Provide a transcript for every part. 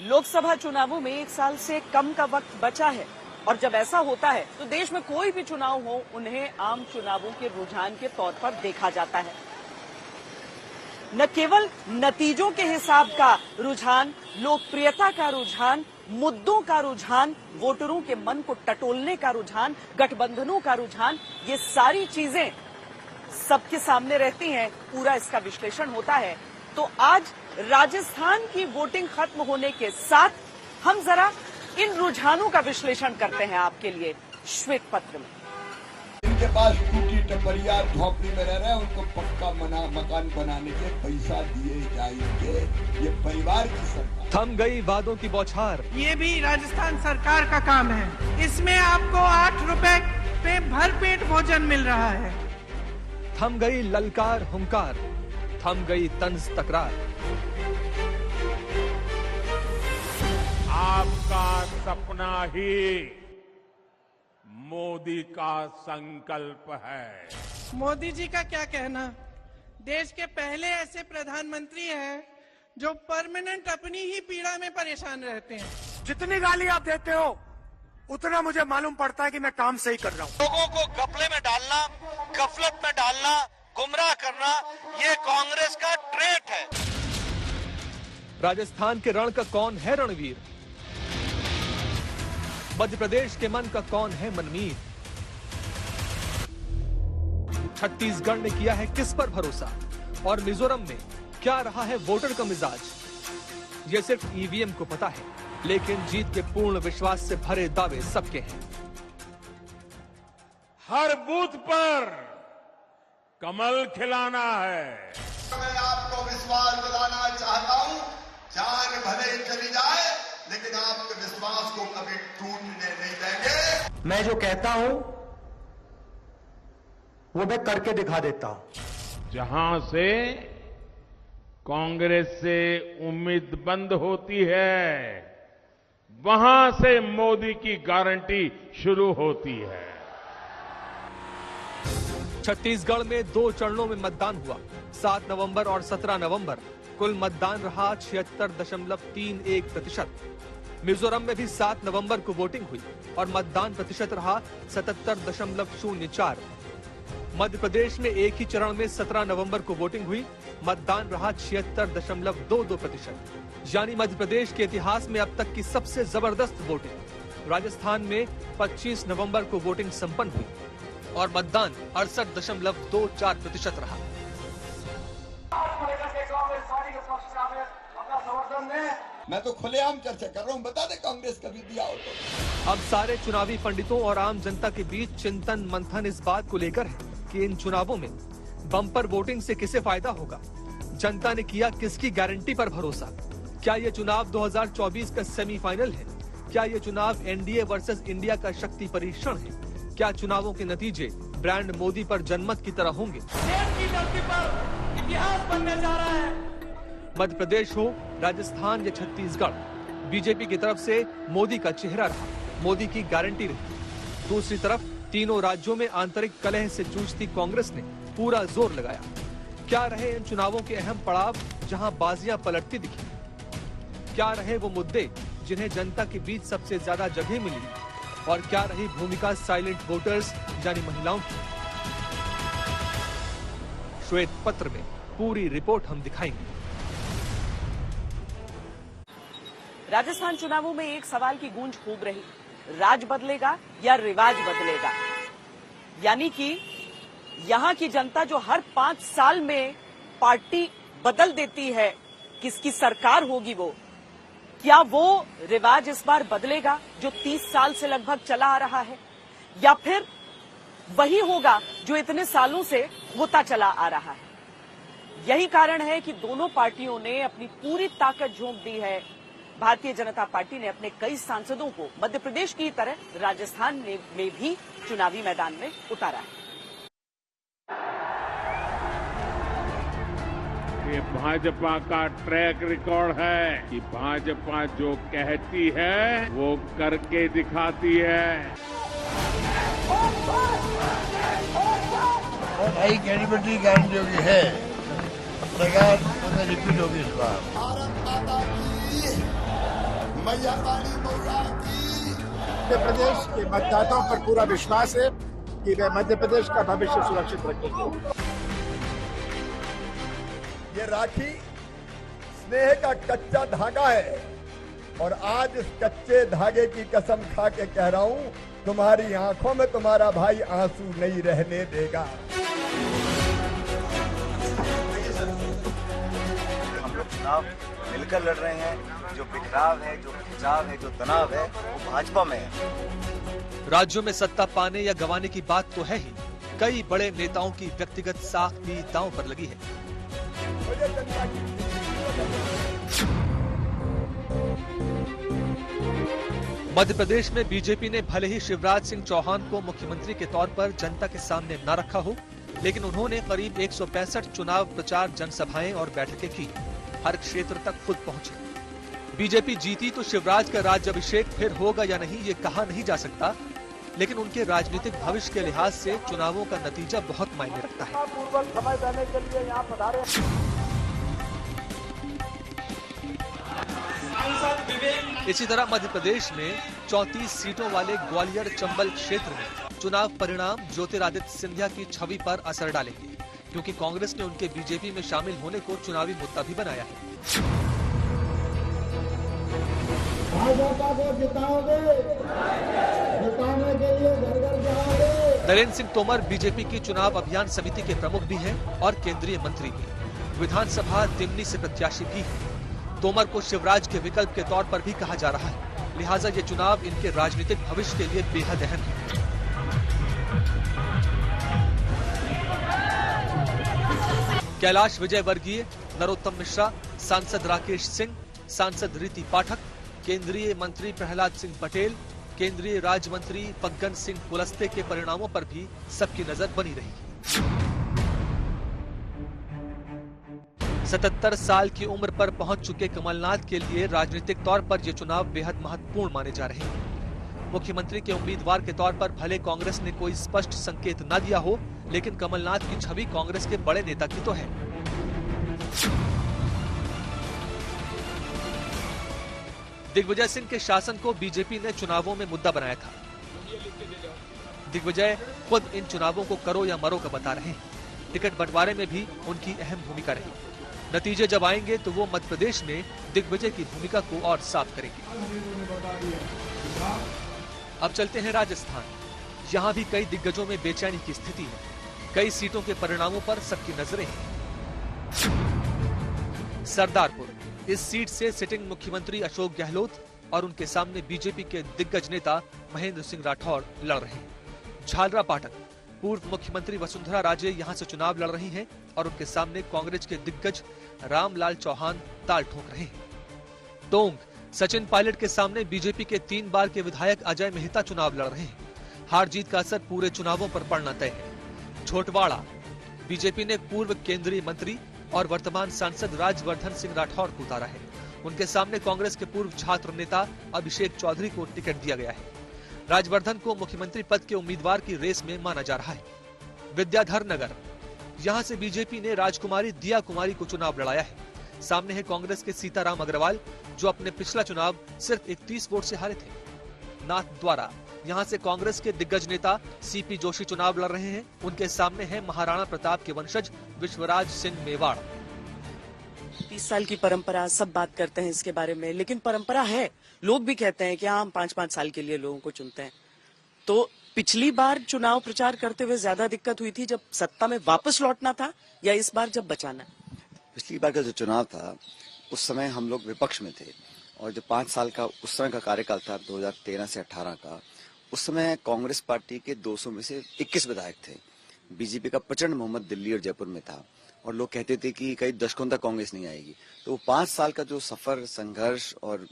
लोकसभा चुनावों में 1 साल से कम का वक्त बचा है और जब ऐसा होता है तो देश में कोई भी चुनाव हो उन्हें आम चुनावों के रुझान के तौर पर देखा जाता है। न केवल नतीजों के हिसाब का रुझान, लोकप्रियता का रुझान, मुद्दों का रुझान, वोटरों के मन को टटोलने का रुझान, गठबंधनों का रुझान, ये सारी चीजें सबके सामने रहती हैं, पूरा इसका विश्लेषण होता है। तो आज राजस्थान की वोटिंग खत्म होने के साथ हम जरा इन रुझानों का विश्लेषण करते हैं आपके लिए श्वेत पत्र में। इनके पास टूटी टपरिया झोपड़ी में रह रहे हैं, उनको पक्का मकान बनाने के पैसा दिए जाएंगे। ये परिवार की सरकार। थम गई वादों की बौछार। ये भी राजस्थान सरकार का काम है। इसमें आपको 8 रुपए पे भरपेट भोजन मिल रहा है। थम गई ललकार हुंकार, थम गई तंज तकरार। आपका सपना ही मोदी का संकल्प है। मोदी जी का क्या कहना, देश के पहले ऐसे प्रधानमंत्री हैं जो परमानेंट अपनी ही पीड़ा में परेशान रहते हैं। जितनी गाली आप देते हो उतना मुझे मालूम पड़ता है कि मैं काम सही कर रहा हूँ। लोगों को घपले में डालना, गफलत में डालना, गुमराह करना, ये कांग्रेस का ट्रेट है। राजस्थान के रण का कौन है रणवीर? मध्य प्रदेश के मन का कौन है मनमीर? छत्तीसगढ़ ने किया है किस पर भरोसा और मिजोरम में क्या रहा है वोटर का मिजाज? ये सिर्फ ईवीएम को पता है, लेकिन जीत के पूर्ण विश्वास से भरे दावे सबके हैं। हर बूथ पर कमल खिलाना है। मैं आपको विश्वास दिलाना चाहता हूँ, जान भले ही चली जाए लेकिन आपके विश्वास को कभी टूटने नहीं देंगे। मैं जो कहता हूँ वो मैं करके दिखा देता हूँ। जहां से कांग्रेस से उम्मीद बंद होती है, वहां से मोदी की गारंटी शुरू होती है। छत्तीसगढ़ में 2 चरणों में मतदान हुआ, 7 नवंबर और 17 नवंबर। कुल मतदान रहा 76.31%। मिजोरम में भी 7 नवंबर को वोटिंग हुई और मतदान प्रतिशत रहा 77.04। मध्य प्रदेश में एक ही चरण में 17 नवंबर को वोटिंग हुई, मतदान रहा 76.22%। यानी मध्य प्रदेश के इतिहास में अब तक की सबसे जबरदस्त वोटिंग। राजस्थान में 25 नवंबर को वोटिंग संपन्न हुई और मतदान 68.24% रहा। मैं तो खुलेआम चर्चा कर रहा हूँ, बता दे कांग्रेस कभी दिया हो तो। अब सारे चुनावी पंडितों और आम जनता के बीच चिंतन मंथन इस बात को लेकर है कि इन चुनावों में बम्पर वोटिंग से किसे फायदा होगा। जनता ने किया किसकी गारंटी पर भरोसा? क्या ये चुनाव 2024 का सेमीफाइनल है? क्या ये चुनाव एनडीए वर्सेस इंडिया का शक्ति परीक्षण है? क्या चुनावों के नतीजे ब्रांड मोदी पर जनमत की तरह होंगे? देश की धरती पर इतिहास बनने जा रहा है। मध्य प्रदेश हो, राजस्थान या छत्तीसगढ़, बीजेपी की तरफ से मोदी का चेहरा रहा, मोदी की गारंटी रही। दूसरी तरफ तीनों राज्यों में आंतरिक कलह से जूझती कांग्रेस ने पूरा जोर लगाया। क्या रहे इन चुनावों के अहम पड़ाव जहां बाजियां पलटती दिखी? क्या रहे वो मुद्दे जिन्हें जनता के बीच सबसे ज्यादा जगह मिली? और क्या रही भूमिका साइलेंट वोटर्स यानी महिलाओं की? श्वेत पत्र में पूरी रिपोर्ट हम दिखाएंगे। राजस्थान चुनावों में एक सवाल की गूंज खूब रही, राज बदलेगा या रिवाज बदलेगा? यानी कि यहां की जनता जो हर 5 साल में पार्टी बदल देती है, किसकी सरकार होगी वो, क्या वो रिवाज इस बार बदलेगा जो 30 साल से लगभग चला आ रहा है, या फिर वही होगा जो इतने सालों से होता चला आ रहा है? यही कारण है कि दोनों पार्टियों ने अपनी पूरी ताकत झोंक दी है। भारतीय जनता पार्टी ने अपने कई सांसदों को मध्य प्रदेश की तरह राजस्थान में भी चुनावी मैदान में उतारा है। ये भाजपा का ट्रैक रिकॉर्ड है कि भाजपा जो कहती है वो करके दिखाती है। और नई कैबिनेट गारंटी होगी है, सरकार रिपीट होगी इस बार। भारत माता की भैया पानी मौका की। मध्य प्रदेश के मतदाताओं पर पूरा विश्वास है कि वे मध्य प्रदेश का भविष्य सुरक्षित रखेंगे। ये राखी स्नेह का कच्चा धागा है और आज इस कच्चे धागे की कसम खा के कह रहा हूं, तुम्हारी आंखों में तुम्हारा भाई आंसू नहीं रहने देगा। हम लोग चुनाव मिलकर लड़ रहे हैं। जो बिखराव है, जो खिंचाव है, जो तनाव है, वो भाजपा में है। राज्यों में सत्ता पाने या गंवाने की बात तो है ही, कई बड़े नेताओं की व्यक्तिगत साख भी दांव पर लगी है। मध्य प्रदेश में बीजेपी ने भले ही शिवराज सिंह चौहान को मुख्यमंत्री के तौर पर जनता के सामने न रखा हो, लेकिन उन्होंने करीब 165 चुनाव प्रचार जनसभाएं और बैठकें की। हर क्षेत्र तक खुद पहुंचे। बीजेपी जीती तो शिवराज का राज्याभिषेक फिर होगा या नहीं ये कहा नहीं जा सकता, लेकिन उनके राजनीतिक भविष्य के लिहाज से चुनावों का नतीजा बहुत मायने रखता है। समय देने के लिए यहाँ पधारे। इसी तरह मध्य प्रदेश में 34 सीटों वाले ग्वालियर चंबल क्षेत्र में चुनाव परिणाम ज्योतिरादित्य सिंधिया की छवि पर असर डालेंगे, क्योंकि कांग्रेस ने उनके बीजेपी में शामिल होने को चुनावी मुद्दा भी बनाया है। भाजपा को जिताओगे, जिताने के लिए घर घर जाओगे। नरेंद्र सिंह तोमर बीजेपी की चुनाव अभियान समिति के प्रमुख भी हैं और केंद्रीय मंत्री भी। विधानसभा दिमनी से प्रत्याशी भी हैं। तोमर को शिवराज के विकल्प के तौर पर भी कहा जा रहा है, लिहाजा ये चुनाव इनके राजनीतिक भविष्य के लिए बेहद अहम है। कैलाश विजयवर्गीय, नरोत्तम मिश्रा, सांसद राकेश सिंह, सांसद रीति पाठक, केंद्रीय मंत्री प्रहलाद सिंह पटेल, केंद्रीय राज्य मंत्री फग्गन सिंह कुलस्ते के परिणामों पर भी सबकी नजर बनी रहेगी। 77 साल की उम्र पर पहुंच चुके कमलनाथ के लिए राजनीतिक तौर पर ये चुनाव बेहद महत्वपूर्ण माने जा रहे हैं। मुख्यमंत्री के उम्मीदवार के तौर पर भले कांग्रेस ने कोई स्पष्ट संकेत न दिया हो, लेकिन कमलनाथ की छवि कांग्रेस के बड़े नेता की तो है। दिग्विजय सिंह के शासन को बीजेपी ने चुनावों में मुद्दा बनाया था। दिग्विजय खुद इन चुनावों को करो या मरो का बता रहे हैं। टिकट बंटवारे में भी उनकी अहम भूमिका रही। नतीजे जब आएंगे तो वो मध्य प्रदेश में दिग्विजय की भूमिका को और साफ करेंगे। अब चलते हैं राजस्थान। यहाँ भी कई दिग्गजों में बेचैनी की स्थिति है। कई सीटों के परिणामों पर सबकी नजरें हैं। सरदारपुर, इस सीट से सिटिंग मुख्यमंत्री अशोक गहलोत और उनके सामने बीजेपी के दिग्गज नेता महेंद्र सिंह राठौड़ लड़ रहे हैं। झालरापाटन, पूर्व मुख्यमंत्री वसुंधरा राजे यहां से चुनाव लड़ रही हैं और उनके सामने कांग्रेस के दिग्गज रामलाल चौहान ताल ठोक रहे हैं। टोंक, सचिन पायलट के सामने बीजेपी के 3 बार के विधायक अजय मेहता चुनाव लड़ रहे हैं। हार जीत का असर पूरे चुनावों पर पड़ना तय है। छोटवाड़ा, बीजेपी ने पूर्व केंद्रीय मंत्री और वर्तमान सांसद राजवर्धन सिंह राठौड़ को उतारा है। उनके सामने कांग्रेस के पूर्व छात्र नेता अभिषेक चौधरी को टिकट दिया गया है। राजवर्धन को मुख्यमंत्री पद के उम्मीदवार की रेस में माना जा रहा है। विद्याधर नगर, यहां से बीजेपी ने राजकुमारी दिया कुमारी को चुनाव लड़ाया है। सामने है कांग्रेस के सीताराम अग्रवाल, जो अपने पिछला चुनाव सिर्फ 31 वोट से हारे थे। नाथद्वारा, यहां से कांग्रेस के दिग्गज नेता सीपी जोशी चुनाव लड़ रहे हैं। उनके सामने है महाराणा प्रताप के वंशज विश्वराज सिंह मेवाड़। 30 साल की परंपरा, सब बात करते हैं इसके बारे में, लेकिन परंपरा है। लोग भी कहते हैं कि हम 5-5 साल के लिए लोगों को चुनते हैं। तो पिछली बार चुनाव प्रचार करते हुए ज्यादा दिक्कत हुई थी जब सत्ता में वापस लौटना था, या इस बार जब बचाना? पिछली बार का जो चुनाव था उस समय हम लोग विपक्ष में थे, और जो 5 साल का उस समय का कार्यकाल था 2013 से 18 का, उस समय कांग्रेस पार्टी के 200 में से 21 विधायक थे। बीजेपी का प्रचंड बहुमत दिल्ली और जयपुर में था, और लोग कहते थे कि कई दशकों तक कांग्रेस नहीं आएगी। तो वो 5 साल का जो सफर, संघर्ष और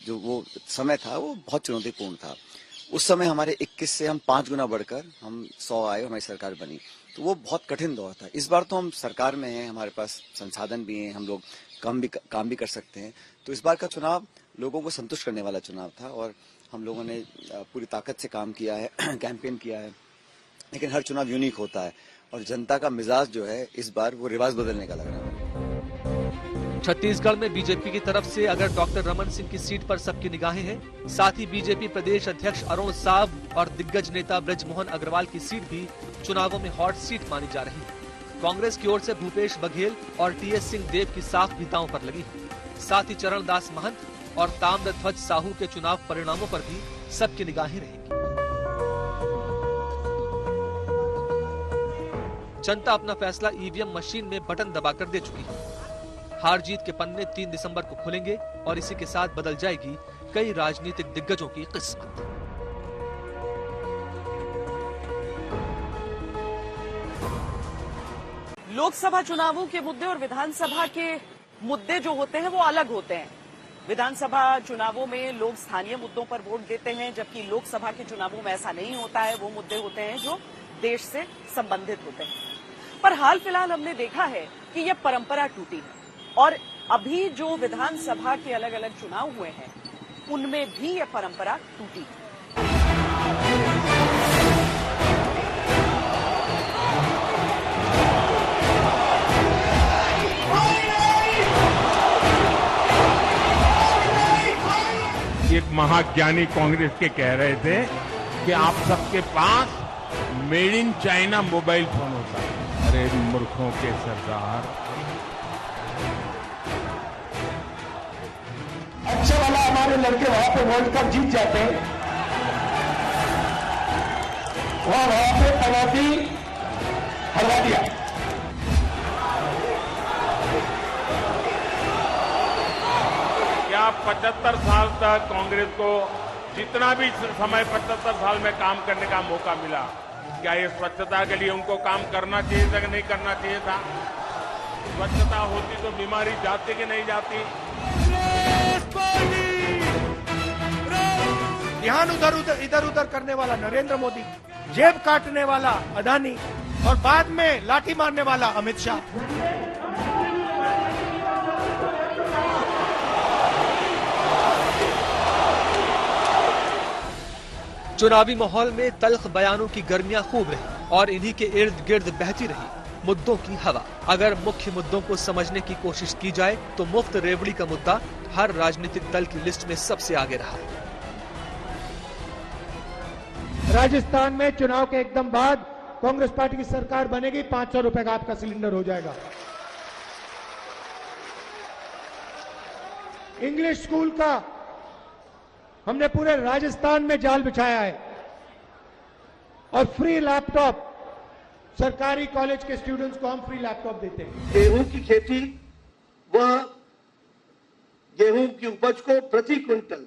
जो वो समय था वो बहुत चुनौतीपूर्ण था। उस समय हमारे 21 से हम 5 गुना बढ़कर हम 100 आए, हमारी सरकार बनी। तो वो बहुत कठिन दौर था। इस बार तो हम सरकार में हैं, हमारे पास संसाधन भी हैं, हम लोग काम भी कर सकते हैं। तो इस बार का चुनाव लोगों को संतुष्ट करने वाला चुनाव था, और हम लोगों ने पूरी ताकत से काम किया है, कैंपेन किया है। लेकिन हर चुनाव यूनिक होता है, और जनता का मिजाज जो है इस बार वो रिवाज बदलने का लग रहा है। छत्तीसगढ़ में बीजेपी की तरफ से अगर डॉक्टर रमन सिंह की सीट पर सबकी निगाहें हैं, साथ ही बीजेपी प्रदेश अध्यक्ष अरुण साव और दिग्गज नेता ब्रजमोहन अग्रवाल की सीट भी चुनावों में हॉट सीट मानी जा रही है। कांग्रेस की ओर से भूपेश बघेल और टीएस सिंहदेव की साख भी दांव पर लगी है। साथ ही चरणदास महंत और ताम्रध्वज साहू के चुनाव परिणामों पर भी सबकी निगाहें रहेंगी। जनता अपना फैसला ईवीएम मशीन में बटन दबाकर दे चुकी है। हार जीत के पन्ने 3 दिसंबर को खुलेंगे और इसी के साथ बदल जाएगी कई राजनीतिक दिग्गजों की किस्मत। लोकसभा चुनावों के मुद्दे और विधानसभा के मुद्दे जो होते हैं वो अलग होते हैं। विधानसभा चुनावों में लोग स्थानीय मुद्दों पर वोट देते हैं, जबकि लोकसभा के चुनावों में ऐसा नहीं होता है। वो मुद्दे होते हैं जो देश से संबंधित होते हैं। पर हाल फिलहाल हमने देखा है कि यह परंपरा टूटी है और अभी जो विधानसभा के अलग अलग चुनाव हुए हैं उनमें भी यह परंपरा टूटी है। एक महाज्ञानी कांग्रेस के कह रहे थे कि आप सबके पास made in China mobile phone होता है। अरे मूर्खों के सरदार, अच्छा वाला हमारे लड़के वहां पे वर्ल्ड कप जीत जाते हैं, वहां पे पनौती हरवा दिया। क्या 75 साल तक कांग्रेस को जितना भी समय 75 साल में काम करने का मौका मिला, क्या ये स्वच्छता के लिए उनको काम करना चाहिए था कि नहीं करना चाहिए था? स्वच्छता होती तो बीमारी जाती कि नहीं जाती? ध्यान इधर उधर करने वाला नरेंद्र मोदी, जेब काटने वाला अदानी और बाद में लाठी मारने वाला अमित शाह। चुनावी माहौल में तल्ख बयानों की गर्मियां खूब रही और इन्हीं के इर्द गिर्द बहती रही मुद्दों की हवा। अगर मुख्य मुद्दों को समझने की कोशिश की जाए तो मुफ्त रेवड़ी का मुद्दा हर राजनीतिक दल की लिस्ट में सबसे आगे रहा है। राजस्थान में चुनाव के एकदम बाद कांग्रेस पार्टी की सरकार बनेगी, 500 रुपए का आपका सिलेंडर हो जाएगा। इंग्लिश स्कूल का हमने पूरे राजस्थान में जाल बिछाया है और फ्री लैपटॉप सरकारी कॉलेज के स्टूडेंट्स को हम फ्री लैपटॉप देते हैं। गेहूं की खेती व गेहूं की उपज को प्रति क्विंटल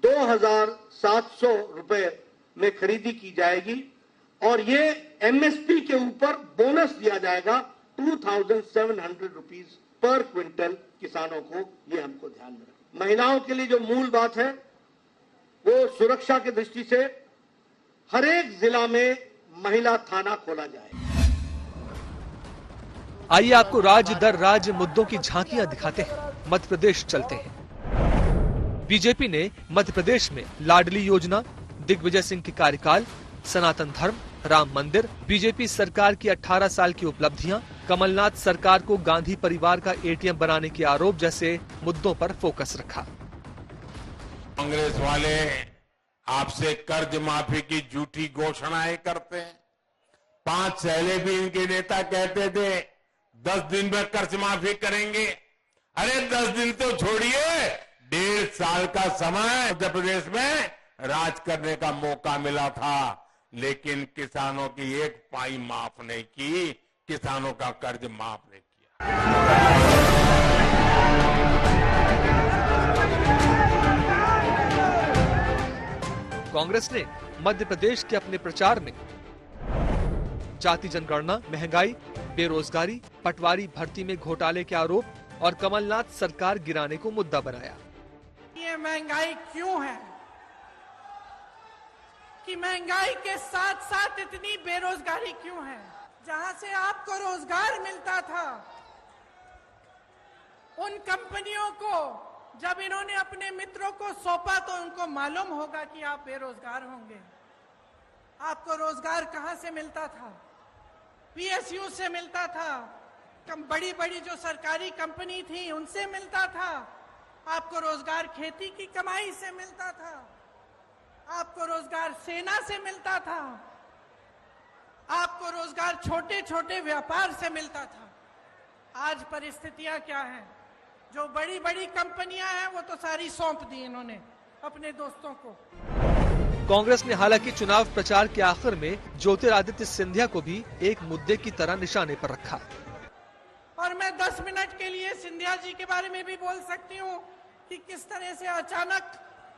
2,700 रुपए में खरीदी की जाएगी और ये एमएसपी के ऊपर बोनस दिया जाएगा 2,700 रुपीज पर क्विंटल किसानों को। ये हमको ध्यान में रखना। महिलाओं के लिए जो मूल बात है वो सुरक्षा की दृष्टि से हर एक जिला में महिला थाना खोला जाए। आइए आपको राज्य दर राज्य मुद्दों की झांकियां दिखाते हैं। मध्य प्रदेश चलते हैं। बीजेपी ने मध्य प्रदेश में लाडली योजना, दिग्विजय सिंह के कार्यकाल, सनातन धर्म, राम मंदिर, बीजेपी सरकार की 18 साल की उपलब्धियां, कमलनाथ सरकार को गांधी परिवार का एटीएम बनाने के आरोप जैसे मुद्दों पर फोकस रखा। कांग्रेस वाले आपसे कर्ज माफी की झूठी घोषणाएं करते हैं। 5 पहले भी इनके नेता कहते थे 10 दिन में कर्ज माफी करेंगे। अरे 10 दिन तो छोड़िए, 1.5 साल का समय मध्य प्रदेश में राज करने का मौका मिला था, लेकिन किसानों की एक पाई माफ नहीं की, किसानों का कर्ज माफ नहीं किया। कांग्रेस ने मध्य प्रदेश के अपने प्रचार में जाति जनगणना, महंगाई, बेरोजगारी, पटवारी भर्ती में घोटाले के आरोप और कमलनाथ सरकार गिराने को मुद्दा बनाया। ये महंगाई क्यों है कि महंगाई के साथ साथ इतनी बेरोजगारी क्यों है? जहां से आपको रोजगार मिलता था उन कंपनियों को जब इन्होंने अपने मित्रों को सौंपा तो उनको मालूम होगा कि आप बेरोजगार होंगे। आपको रोजगार कहां से मिलता था? पीएसयू से मिलता था, बड़ी बड़ी जो सरकारी कंपनी थी उनसे मिलता था, आपको रोजगार खेती की कमाई से मिलता था, आपको रोजगार सेना से मिलता था, आपको रोजगार छोटे छोटे व्यापार से मिलता था। आज परिस्थितियां क्या हैं? जो बड़ी बड़ी कंपनियां हैं वो तो सारी सौंप दी इन्होंने अपने दोस्तों को। कांग्रेस ने हालांकि चुनाव प्रचार के आखिर में ज्योतिरादित्य सिंधिया को भी एक मुद्दे की तरह निशाने पर रखा। और मैं 10 मिनट के लिए सिंधिया जी के बारे में भी बोल सकती हूँ कि किस तरह से अचानक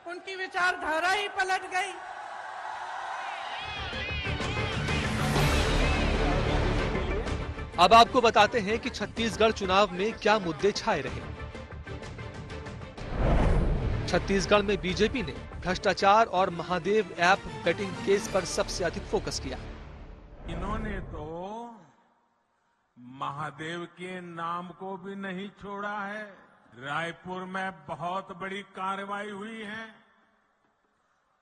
उनकी विचारधारा ही पलट गई। अब आपको बताते हैं कि छत्तीसगढ़ चुनाव में क्या मुद्दे छाए रहे। छत्तीसगढ़ में बीजेपी ने भ्रष्टाचार और महादेव ऐप बेटिंग केस पर सबसे अधिक फोकस किया। इन्होंने तो महादेव के नाम को भी नहीं छोड़ा है। रायपुर में बहुत बड़ी कार्रवाई हुई है,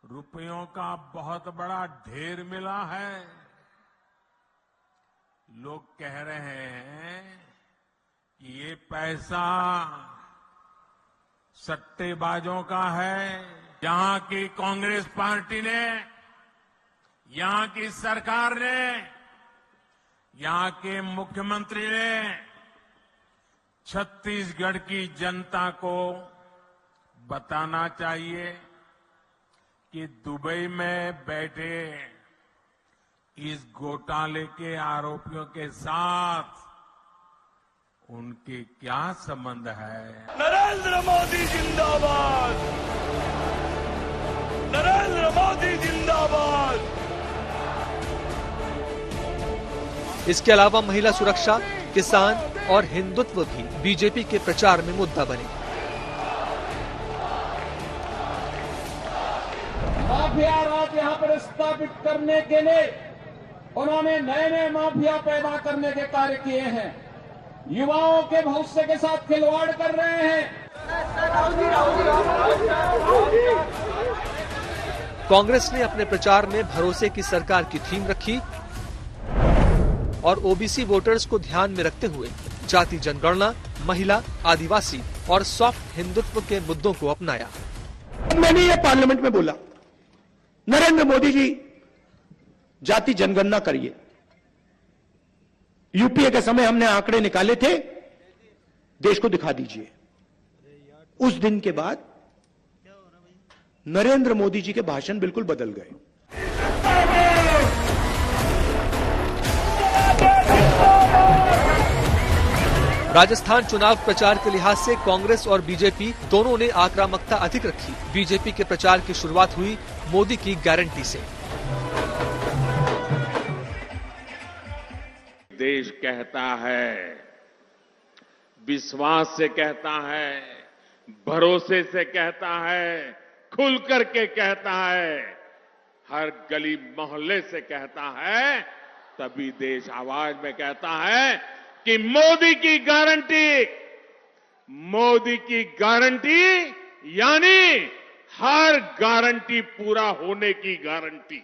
रुपयों का बहुत बड़ा ढेर मिला है। लोग कह रहे हैं कि ये पैसा सट्टेबाजों का है। यहां की कांग्रेस पार्टी ने, यहां की सरकार ने, यहां के मुख्यमंत्री ने छत्तीसगढ़ की जनता को बताना चाहिए कि दुबई में बैठे इस घोटाले के आरोपियों के साथ उनके क्या संबंध है। नरेंद्र मोदी जिंदाबाद, नरेंद्र मोदी जिंदाबाद। इसके अलावा महिला सुरक्षा, किसान और हिंदुत्व भी बीजेपी के प्रचार में मुद्दा बने। माफिया राज यहाँ पर स्थापित करने के लिए उन्होंने नए नए माफिया पैदा करने के कार्य किए हैं। युवाओं के भविष्य के साथ खिलवाड़ कर रहे हैं। कांग्रेस ने अपने प्रचार में भरोसे की सरकार की थीम रखी और ओबीसी वोटर्स को ध्यान में रखते हुए जाति जनगणना, महिला, आदिवासी और सॉफ्ट हिंदुत्व के मुद्दों को अपनाया। मैंने ये पार्लियामेंट में बोला, नरेंद्र मोदी जी जाति जनगणना करिए। यूपीए के समय हमने आंकड़े निकाले थे, देश को दिखा दीजिए। उस दिन के बाद नरेंद्र मोदी जी के भाषण बिल्कुल बदल गए। राजस्थान चुनाव प्रचार के लिहाज से कांग्रेस और बीजेपी दोनों ने आक्रामकता अधिक रखी। बीजेपी के प्रचार की शुरुआत हुई मोदी की गारंटी से। देश कहता है, विश्वास से कहता है, भरोसे से कहता है, खुल करके कहता है, हर गली मोहल्ले से कहता है, तभी देश आवाज में कहता है कि मोदी की गारंटी, मोदी की गारंटी यानी हर गारंटी पूरा होने की गारंटी।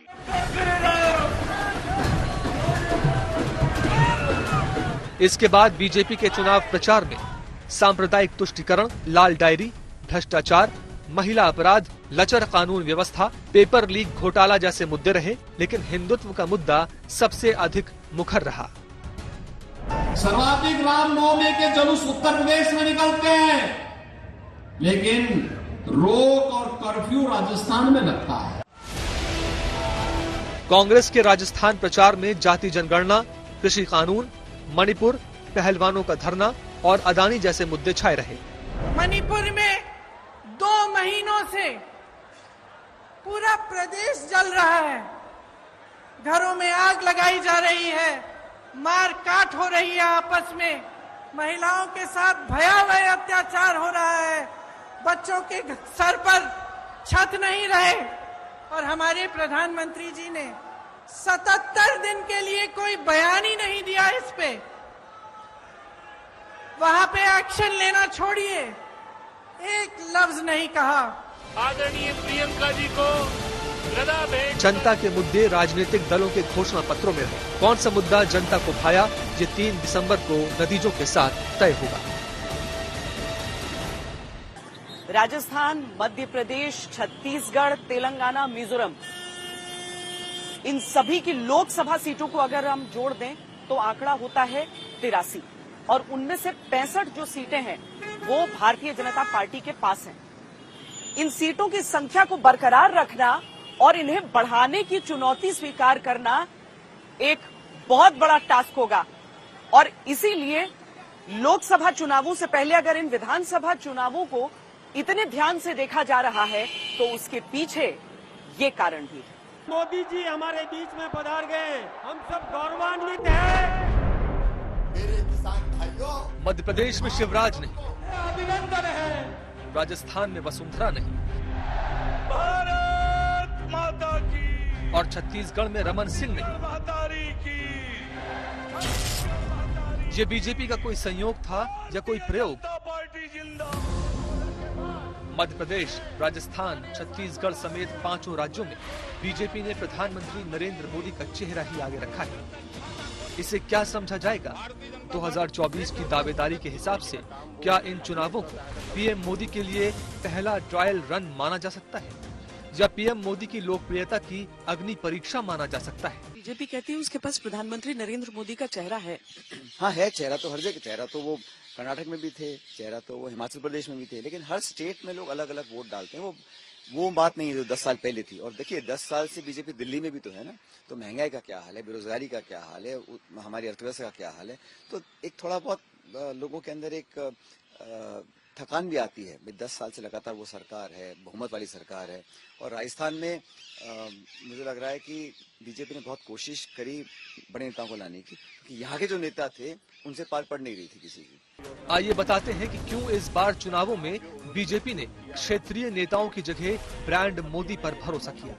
इसके बाद बीजेपी के चुनाव प्रचार में सांप्रदायिक तुष्टीकरण, लाल डायरी, भ्रष्टाचार, महिला अपराध, लचर कानून व्यवस्था, पेपर लीक घोटाला जैसे मुद्दे रहे, लेकिन हिंदुत्व का मुद्दा सबसे अधिक मुखर रहा। सर्वाधिक रामनवमी के जुलूस उत्तर प्रदेश में निकलते हैं, लेकिन रोक और कर्फ्यू राजस्थान में लगता है। कांग्रेस के राजस्थान प्रचार में जाति जनगणना, कृषि कानून, मणिपुर, पहलवानों का धरना और अदानी जैसे मुद्दे छाए रहे। मणिपुर में 2 महीनों से पूरा प्रदेश जल रहा है, घरों में आग लगाई जा रही है, मार काट हो रही है आपस में, महिलाओं के साथ भयावह अत्याचार हो रहा है, बच्चों के सर पर छत नहीं रहे और हमारे प्रधानमंत्री जी ने 77 दिन के लिए कोई बयान ही नहीं दिया इस पे। वहां पे एक्शन लेना छोड़िए, एक लफ्ज नहीं कहा। आदरणीय प्रियंका जी को जनता के मुद्दे राजनीतिक दलों के घोषणा पत्रों में रहे। कौन सा मुद्दा जनता को भाया, ये 3 दिसंबर को नतीजों के साथ तय होगा। राजस्थान, मध्य प्रदेश, छत्तीसगढ़, तेलंगाना, मिजोरम, इन सभी की लोकसभा सीटों को अगर हम जोड़ दें तो आंकड़ा होता है 83 और उनमें से 65 जो सीटें हैं वो भारतीय जनता पार्टी के पास हैं। इन सीटों की संख्या को बरकरार रखना और इन्हें बढ़ाने की चुनौती स्वीकार करना एक बहुत बड़ा टास्क होगा और इसीलिए लोकसभा चुनावों से पहले अगर इन विधानसभा चुनावों को इतने ध्यान से देखा जा रहा है तो उसके पीछे ये कारण भी है। मोदी जी हमारे बीच में पधार गए, हम सब गौरवान्वित हैं। मेरे किसान भाइयों, मध्य प्रदेश में शिवराज नहीं, अभिनंदन है। राजस्थान में वसुंधरा नहीं, भारत माता की और छत्तीसगढ़ में रमन सिंह नहीं। मातारी की ये बीजेपी का कोई संयोग था या कोई प्रयोग? पार्टी जिंदा। मध्य प्रदेश, राजस्थान, छत्तीसगढ़ समेत 5 राज्यों में बीजेपी ने प्रधानमंत्री नरेंद्र मोदी का चेहरा ही आगे रखा है। इसे क्या समझा जाएगा? 2024 की दावेदारी के हिसाब से क्या इन चुनावों को पीएम मोदी के लिए पहला ट्रायल रन माना जा सकता है या पीएम मोदी की लोकप्रियता की अग्नि परीक्षा माना जा सकता है? बीजेपी कहती है उसके पास प्रधानमंत्री नरेंद्र मोदी का चेहरा है। हाँ है, चेहरा तो हर जगह, चेहरा तो वो कर्नाटक में भी थे, चेहरा तो वो हिमाचल प्रदेश में भी थे, लेकिन हर स्टेट में लोग अलग अलग वोट डालते हैं। वो बात नहीं है जो 10 साल पहले थी। और देखिए 10 साल से बीजेपी दिल्ली में भी तो है ना, तो महंगाई का क्या हाल है, बेरोजगारी का क्या हाल है, हमारी अर्थव्यवस्था का क्या हाल है, तो एक थोड़ा बहुत लोगों के अंदर एक थकान भी आती है। 10 साल से लगातार वो सरकार है, बहुमत वाली सरकार है। और राजस्थान में मुझे लग रहा है कि बीजेपी ने बहुत कोशिश करी बड़े नेताओं को लाने की, क्योंकि यहाँ के जो नेता थे उनसे पार पड़ नहीं रही थी किसी की। आइए बताते हैं कि क्यों इस बार चुनावों में बीजेपी ने क्षेत्रीय नेताओं की जगह ब्रांड मोदी पर भरोसा किया।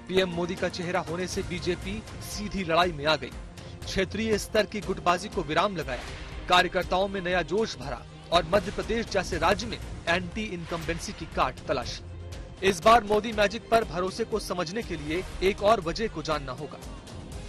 पीएम मोदी का चेहरा होने से बीजेपी सीधी लड़ाई में आ गई। क्षेत्रीय स्तर की गुटबाजी को विराम लगाया, कार्यकर्ताओं में नया जोश भरा और मध्य प्रदेश जैसे राज्य में एंटी इनकम्बेंसी की काट तलाशी। इस बार मोदी मैजिक पर भरोसे को समझने के लिए एक और वजह को जानना होगा।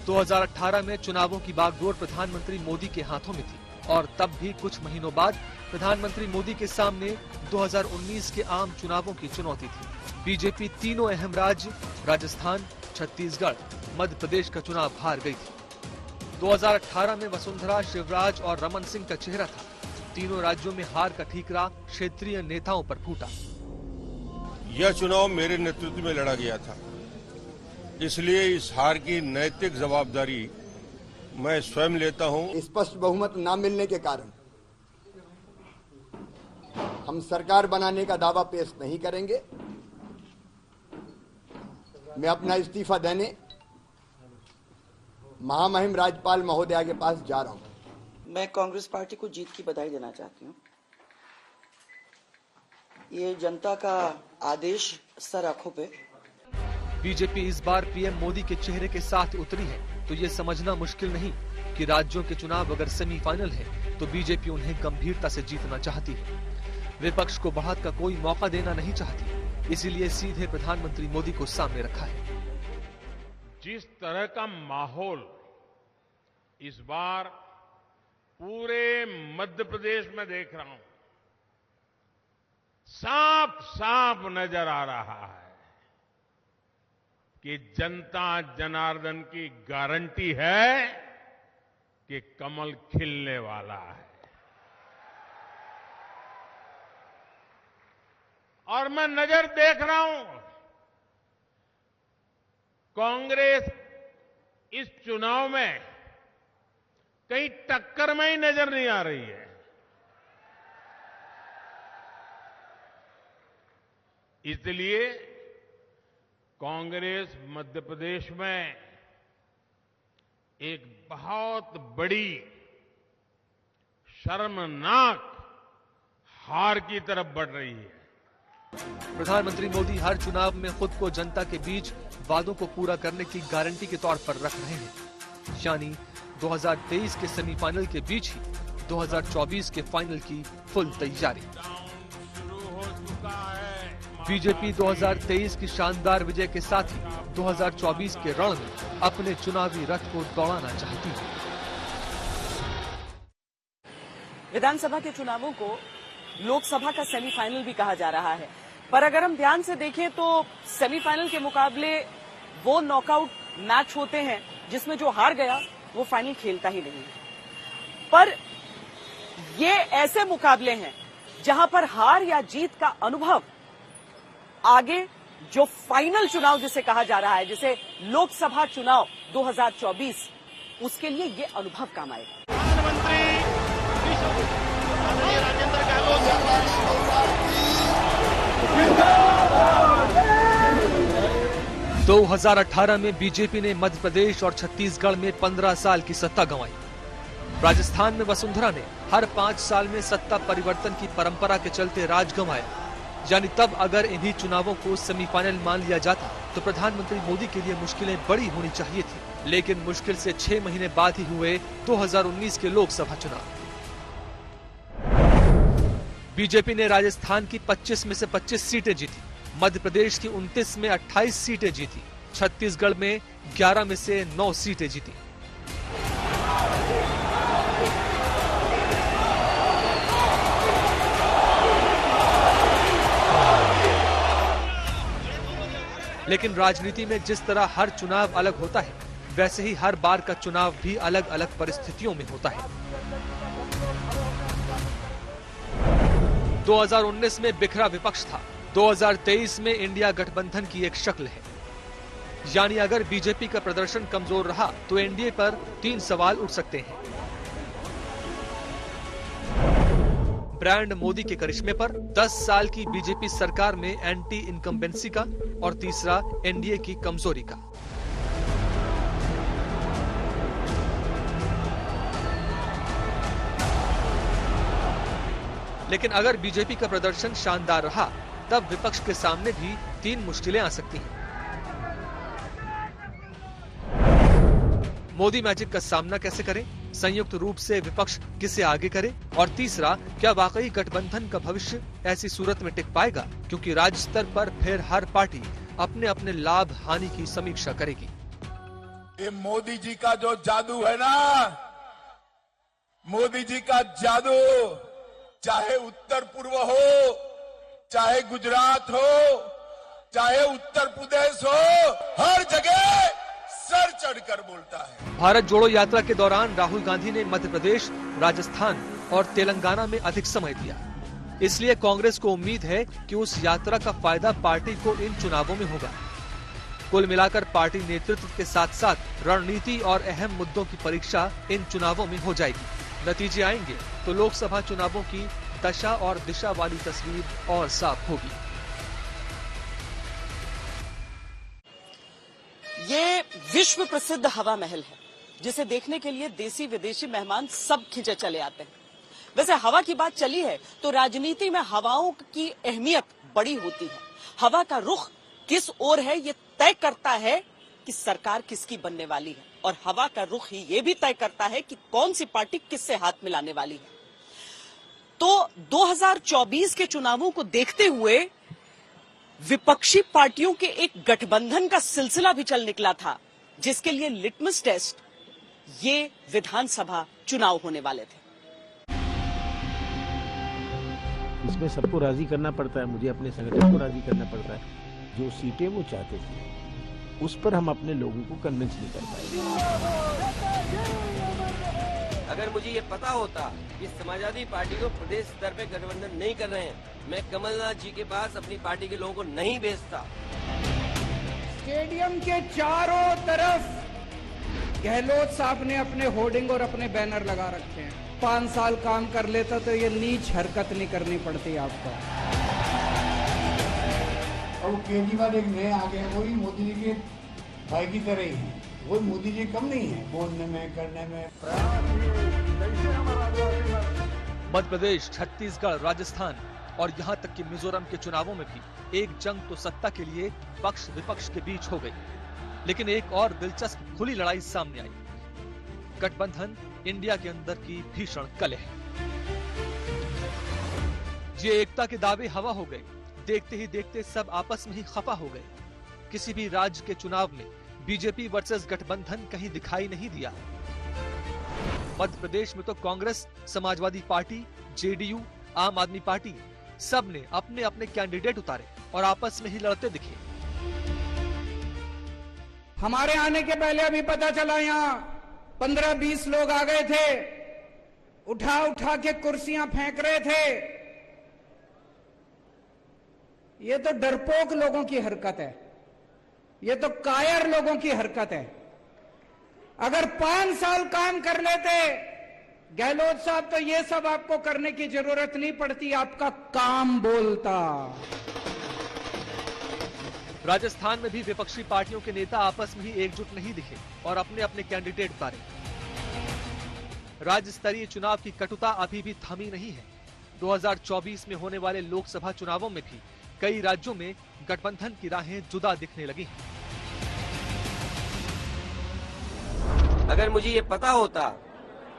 2018 में चुनावों की बागडोर प्रधानमंत्री मोदी के हाथों में थी और तब भी कुछ महीनों बाद प्रधानमंत्री मोदी के सामने 2019 के आम चुनावों की चुनौती थी। बीजेपी तीनों अहम राज्य राजस्थान, छत्तीसगढ़, मध्य प्रदेश का चुनाव हार गई थी। 2018 में वसुंधरा, शिवराज और रमन सिंह का चेहरा था। तीनों राज्यों में हार का ठीकरा क्षेत्रीय नेताओं पर फूटा। यह चुनाव मेरे नेतृत्व में लड़ा गया था, इसलिए इस हार की नैतिक जवाबदारी मैं स्वयं लेता हूं। स्पष्ट बहुमत न मिलने के कारण हम सरकार बनाने का दावा पेश नहीं करेंगे। मैं अपना इस्तीफा देने महामहिम राज्यपाल महोदया के पास जा रहा हूं। मैं कांग्रेस पार्टी को जीत की बधाई देना चाहती हूं। ये जनता का आदेश सर आंखों पे। बीजेपी इस बार पीएम मोदी के चेहरे के साथ उतरी है तो ये समझना मुश्किल नहीं कि राज्यों के चुनाव अगर सेमीफाइनल है तो बीजेपी उन्हें गंभीरता से जीतना चाहती है। विपक्ष को बढ़त का कोई मौका देना नहीं चाहती, इसीलिए सीधे प्रधानमंत्री मोदी को सामने रखा है। जिस तरह का माहौल इस बार पूरे मध्य प्रदेश में देख रहा हूं, साफ साफ नजर आ रहा है कि जनता जनार्दन की गारंटी है कि कमल खिलने वाला है। और मैं नजर देख रहा हूं, कांग्रेस इस चुनाव में कहीं टक्कर में ही नजर नहीं आ रही है। इसलिए कांग्रेस मध्य प्रदेश में एक बहुत बड़ी शर्मनाक हार की तरफ बढ़ रही है। प्रधानमंत्री मोदी हर चुनाव में खुद को जनता के बीच वादों को पूरा करने की गारंटी के तौर पर रख रहे हैं, यानी 2023 के सेमीफाइनल के बीच ही 2024 के फाइनल की फुल तैयारी। बीजेपी 2023 की शानदार विजय के साथ ही 2024 के रण में अपने चुनावी रथ को दौड़ाना चाहती है। विधानसभा के चुनावों को लोकसभा का सेमीफाइनल भी कहा जा रहा है, पर अगर हम ध्यान से देखें तो सेमीफाइनल के मुकाबले वो नॉकआउट मैच होते हैं जिसमें जो हार गया वो फाइनल खेलता ही नहीं है। पर ये ऐसे मुकाबले हैं जहां पर हार या जीत का अनुभव आगे जो फाइनल चुनाव जिसे कहा जा रहा है, जिसे लोकसभा चुनाव 2024, उसके लिए ये अनुभव काम आएगा। प्रधानमंत्री 2018 में बीजेपी ने मध्य प्रदेश और छत्तीसगढ़ में 15 साल की सत्ता गंवाई। राजस्थान में वसुंधरा ने हर 5 साल में सत्ता परिवर्तन की परंपरा के चलते राज गंवाया। यानी तब अगर इन्हीं चुनावों को सेमीफाइनल मान लिया जाता तो प्रधानमंत्री मोदी के लिए मुश्किलें बड़ी होनी चाहिए थी, लेकिन मुश्किल से 6 महीने बाद ही हुए 2019 के लोकसभा चुनाव। बीजेपी ने राजस्थान की 25 में से 25 सीटें जीती, मध्य प्रदेश की 29 में 28 सीटें जीती, छत्तीसगढ़ में 11 में से 9 सीटें जीती। लेकिन राजनीति में जिस तरह हर चुनाव अलग होता है, वैसे ही हर बार का चुनाव भी अलग अलग परिस्थितियों में होता है। 2019 में बिखरा विपक्ष था, 2023 में इंडिया गठबंधन की एक शक्ल है। यानी अगर बीजेपी का प्रदर्शन कमजोर रहा तो एनडीए पर 3 सवाल उठ सकते हैं। ब्रांड मोदी के करिश्मे पर, 10 साल की बीजेपी सरकार में एंटी इनकम्बेंसी का, और तीसरा एनडीए की कमजोरी का। लेकिन अगर बीजेपी का प्रदर्शन शानदार रहा तब विपक्ष के सामने भी 3 मुश्किलें आ सकती हैं। मोदी मैजिक का सामना कैसे करें, संयुक्त रूप से विपक्ष किसे आगे करे, और तीसरा क्या वाकई गठबंधन का भविष्य ऐसी सूरत में टिक पाएगा, क्योंकि राज्य स्तर पर फिर हर पार्टी अपने अपने लाभ हानि की समीक्षा करेगी। ये मोदी जी का जो जादू है ना, मोदी जी का जादू, चाहे उत्तर पूर्व हो, चाहे गुजरात हो, चाहे उत्तर प्रदेश हो, हर जगह सर चढ़कर बोलता है। भारत जोड़ो यात्रा के दौरान राहुल गांधी ने मध्य प्रदेश, राजस्थान और तेलंगाना में अधिक समय दिया। इसलिए कांग्रेस को उम्मीद है कि उस यात्रा का फायदा पार्टी को इन चुनावों में होगा। कुल मिलाकर पार्टी नेतृत्व के साथ साथ रणनीति और अहम मुद्दों की परीक्षा इन चुनावों में हो जाएगी। नतीजे आएंगे तो लोकसभा चुनावों की दशा और दिशा वाली तस्वीर और साफ होगी। ये विश्व प्रसिद्ध हवा महल है, जिसे देखने के लिए देसी विदेशी मेहमान सब खिंचे चले आते हैं। वैसे हवा की बात चली है तो राजनीति में हवाओं की अहमियत बड़ी होती है। हवा का रुख किस ओर है ये तय करता है कि सरकार किसकी बनने वाली है, और हवा का रुख ही ये भी तय करता है कि कौन सी पार्टी किससे हाथ मिलाने वाली है। तो 2024 के चुनावों को देखते हुए विपक्षी पार्टियों के एक गठबंधन का सिलसिला भी चल निकला था, जिसके लिए लिटमस टेस्ट ये विधानसभा चुनाव होने वाले थे। इसमें सबको राजी करना पड़ता है, मुझे अपने संगठन को राजी करना पड़ता है। जो सीटें वो चाहते थे उस पर हम अपने लोगों को कन्विंस नहीं कर पाए। अगर मुझे ये पता होता कि समाजवादी पार्टी को प्रदेश स्तर पे गठबंधन नहीं कर रहे हैं, मैं कमलनाथ जी के पास अपनी पार्टी के लोगों को नहीं भेजता। स्टेडियम के चारों तरफ गहलोत साहब ने अपने होर्डिंग और अपने बैनर लगा रखे हैं। 5 साल काम कर लेता तो ये नीच हरकत नहीं करनी पड़ती आपको। और केजरीवाल एक नए आ गए, वही मोदी जी के भाई की तरह ही है। वो मोदी जी कम नहीं है बोलने में, करने में। मध्य प्रदेश, छत्तीसगढ़, राजस्थान और यहाँ तक कि मिजोरम के चुनावों में भी एक जंग तो सत्ता के लिए पक्ष विपक्ष के बीच हो गई। लेकिन एक और दिलचस्प खुली लड़ाई सामने आई। गठबंधन इंडिया के अंदर की भीषण कलह। ये एकता के दावे हवा हो गए। देखते ही देखते सब आपस में ही खफा हो गए। किसी भी राज्य के चुनाव में बीजेपी वर्सेस गठबंधन कहीं दिखाई नहीं दिया। मध्य प्रदेश में तो कांग्रेस, समाजवादी पार्टी, जेडीयू, आम आदमी पार्टी सब ने अपने अपने कैंडिडेट उतारे और आपस में ही लड़ते दिखे। हमारे आने के पहले अभी पता चला यहाँ 15-20 लोग आ गए थे, उठा उठा के कुर्सियां फेंक रहे थे। ये तो डरपोक लोगों की हरकत है, ये तो कायर लोगों की हरकत है। अगर 5 साल काम कर लेते गहलोत साहब तो ये सब आपको करने की जरूरत नहीं पड़ती, आपका काम बोलता। राजस्थान में भी विपक्षी पार्टियों के नेता आपस में ही एकजुट नहीं दिखे और अपने अपने कैंडिडेट उतारे। राज्य स्तरीय चुनाव की कटुता अभी भी थमी नहीं है। 2024 में होने वाले लोकसभा चुनावों में भी कई राज्यों में गठबंधन की राहें जुदा दिखने लगी हैं। अगर मुझे ये पता होता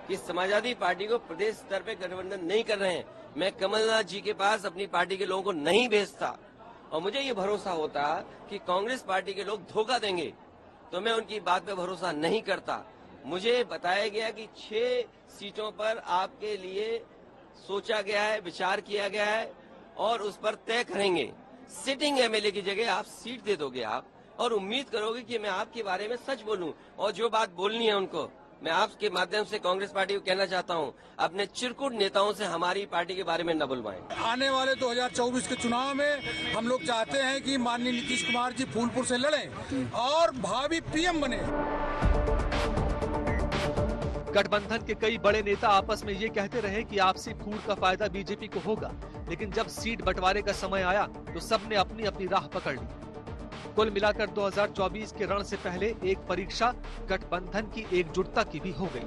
कि समाजवादी पार्टी को प्रदेश स्तर पे गठबंधन नहीं कर रहे हैं, मैं कमलनाथ जी के पास अपनी पार्टी के लोगों को नहीं भेजता। और मुझे ये भरोसा होता कि कांग्रेस पार्टी के लोग धोखा देंगे, तो मैं उनकी बात पे भरोसा नहीं करता। मुझे बताया गया कि 6 सीटों पर आपके लिए सोचा गया है, विचार किया गया है और उस पर तय करेंगे। सिटिंग एमएलए की जगह आप सीट दे दोगे आप और उम्मीद करोगे कि मैं आपके बारे में सच बोलूं, और जो बात बोलनी है उनको मैं आपके माध्यम से कांग्रेस पार्टी को कहना चाहता हूं, अपने चिरकुट नेताओं से हमारी पार्टी के बारे में न बुलवाएं। आने वाले 2024 के चुनाव में हम लोग चाहते हैं कि माननीय नीतीश कुमार जी फूलपुर से लड़ें और भावी पीएम बने। गठबंधन के कई बड़े नेता आपस में ये कहते रहे कि आपसी फूट का फायदा बीजेपी को होगा, लेकिन जब सीट बंटवारे का समय आया तो सबने अपनी अपनी राह पकड़ ली। कुल मिलाकर 2024 के रण से पहले एक परीक्षा गठबंधन की एकजुटता की भी हो गई।